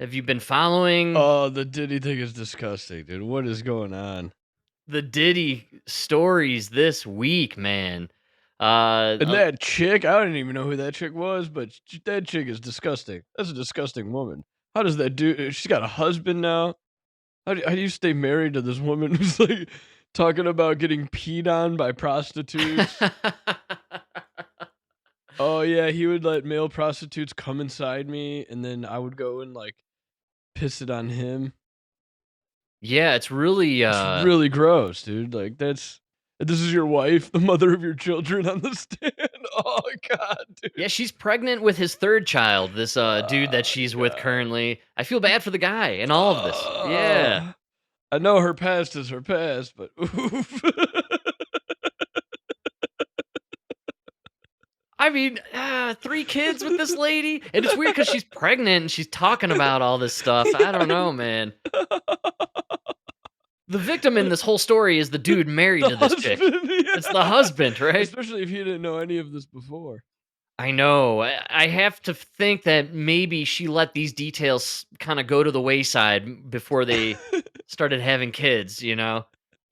Have you been following Oh, the Diddy thing is disgusting, dude. What is going on? the Diddy stories this week, man? Uh, And uh, that chick, I didn't even know who that chick was, but that chick is disgusting. That's a disgusting woman. How does that do? She's got a husband now. How do you stay married to this woman who's like talking about getting peed on by prostitutes? Oh yeah, he would let male prostitutes come inside me, and then I would go and like piss it on him. yeah, it's really It's really gross, dude. Like this is your wife, the mother of your children on the stand. Oh god, yeah, dude. she's pregnant with his third child, this dude that Oh she's with god. currently. I feel bad for the guy and all of this. Yeah. I know her past is her past, but oof. I mean, three kids with this lady, and it's weird because she's pregnant and she's talking about all this stuff. I don't know, man. The victim in this whole story is the dude married The to this chick. husband, It's the yeah. husband, right? Especially if he didn't know any of this before. I know. I have to think that maybe she let these details kind of go to the wayside before they started having kids, you know?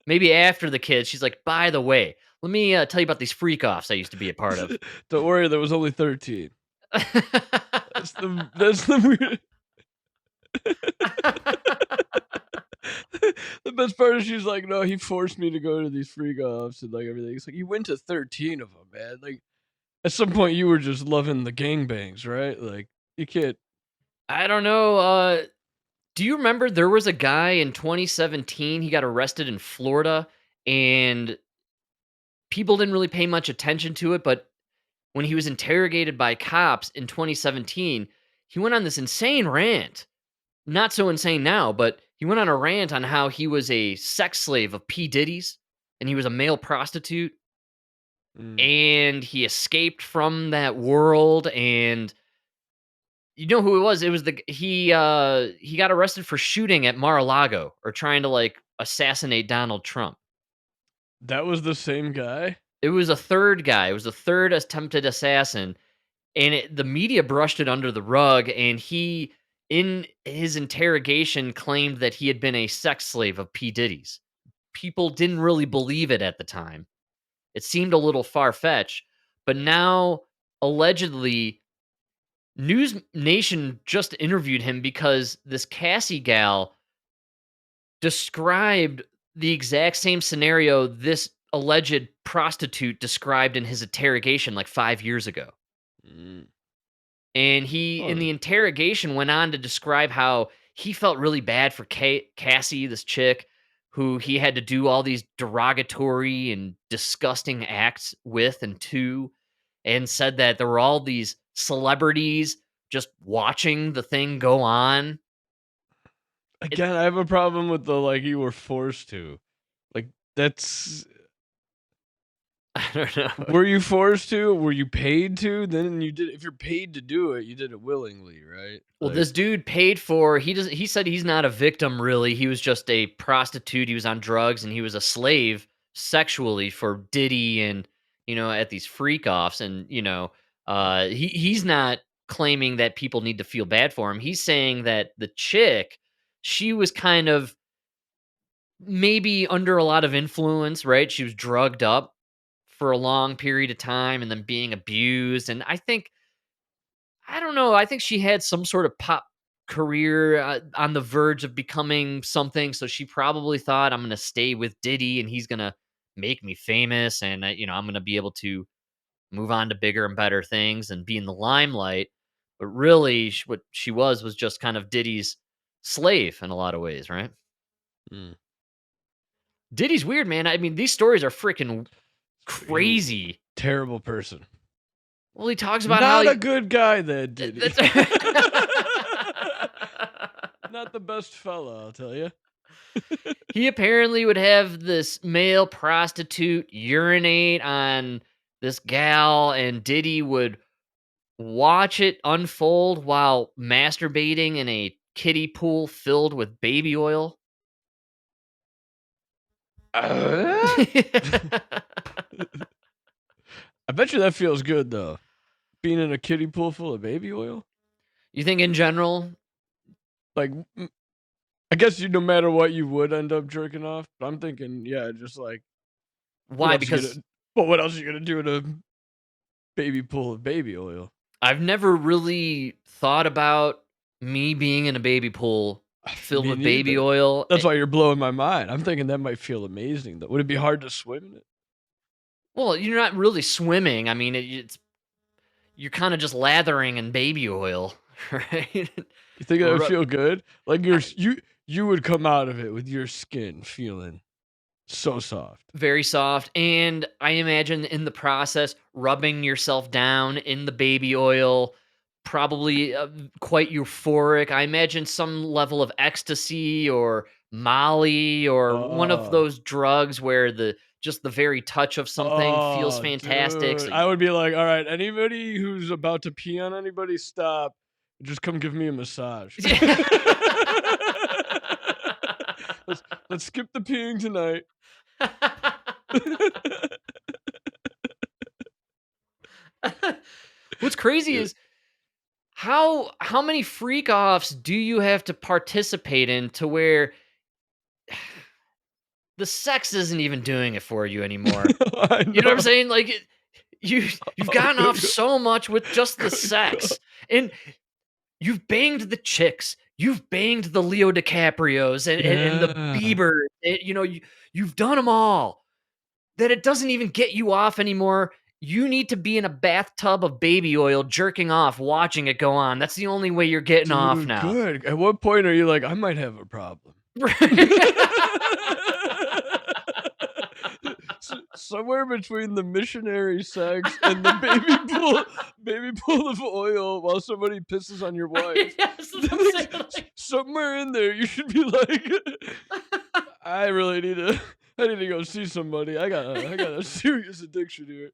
Maybe after the kids, she's like, by the way, let me tell you about these freak offs I used to be a part of. Don't worry, there was only 13. That's the weird. The best part is she's like, "No, he forced me to go to these freak offs and, like, everything." It's like, "You went to 13 of them, man." Like, at some point, you were just loving the gangbangs, right? Like, you can't. I don't know. Do you remember there was a guy in 2017? He got arrested in Florida and people didn't really pay much attention to it. But when he was interrogated by cops in 2017, he went on this insane rant. Not so insane now, but he went on a rant on how he was a sex slave of P. Diddy's and he was a male prostitute Mm. and he escaped from that world. And you know who it was? It was he got arrested for shooting at Mar-a-Lago or trying to like assassinate Donald Trump. That was the same guy? It was a third guy. It was a third attempted assassin, and the media brushed it under the rug. And he, in his interrogation, claimed that he had been a sex slave of P Diddy's. People didn't really believe it at the time. It seemed a little far fetched, but now allegedly News Nation just interviewed him because this Cassie gal described the exact same scenario this alleged prostitute described in his interrogation like 5 years ago. Mm. And he, in Huh. the interrogation, went on to describe how he felt really bad for Cassie, this chick, who he had to do all these derogatory and disgusting acts with and to, and said that there were all these celebrities just watching the thing go on. It, Again, I have a problem with the, like, you were forced to. Like, that's I don't know. were you forced to? Were you paid to? Then you did if you're paid to do it, you did it willingly, right? Well, Like, this dude paid for he said he's not a victim really. He was just a prostitute. He was on drugs and he was a slave sexually for Diddy and at these freak offs. And he's not claiming that people need to feel bad for him. He's saying that the chick, she was kind of maybe under a lot of influence, right? She was drugged up for a long period of time and then being abused. And I don't know. I think she had some sort of pop career on the verge of becoming something. So she probably thought, I'm going to stay with Diddy and he's going to make me famous. And, I'm going to be able to move on to bigger and better things and be in the limelight. But really, what she was just kind of Diddy's slave in a lot of ways, right? mm, Diddy's weird, man. I mean, these stories are freaking you crazy. terrible person. Well, he talks about how Not a he. good guy, that Diddy. That's Not the best fella, I'll tell you. He apparently would have this male prostitute urinate on this gal, and Diddy would watch it unfold while masturbating in a kiddie pool filled with baby oil. Uh? I bet you that feels good, though. Being in a kiddie pool full of baby oil? You think in general? Like, I guess you no matter what, you would end up jerking off, but I'm thinking, yeah, just like, what Why? else you Because gonna but what else you gonna do to baby pool of baby oil? I've never really thought about me being in a baby pool filled Me with baby neither. oil. That's why you're blowing my mind. I'm thinking that might feel amazing, though. Would it be hard to swim in it? Well, you're not really swimming. I mean, it's you're kinda just lathering in baby oil, right? You think that would Ru feel good? Like, I you would come out of it with your skin feeling so soft. Very soft, and I imagine in the process, rubbing yourself down in the baby oil, probably, quite euphoric. I imagine some level of ecstasy or Molly or one of Oh. those drugs where just the very touch of something feels Oh, fantastic, dude. so I you would be like, "Alright, anybody who's about to pee on anybody, stop. Just come give me a massage." Let's let's skip the peeing tonight. What's crazy Yeah. is how many freak offs do you have to participate in to where the sex isn't even doing it for you anymore? I You know what I'm know. saying? Like, you've gotten off Okay, so much with just the good God. sex, and you've banged the chicks, you've banged the Leo DiCaprios and the Yeah. Bieber, you've done them all, that it doesn't even get you off anymore. You need to be in a bathtub of baby oil jerking off, watching it go on. That's the only way you're getting off Dude, now. good. At what point are you like, "I might have a problem?" Somewhere between the missionary sex and the baby pool of oil while somebody pisses on your wife. Yes, that's what I'm saying, Like, like somewhere in there, you should be like, I really need to I need to go see somebody. I got a serious addiction here.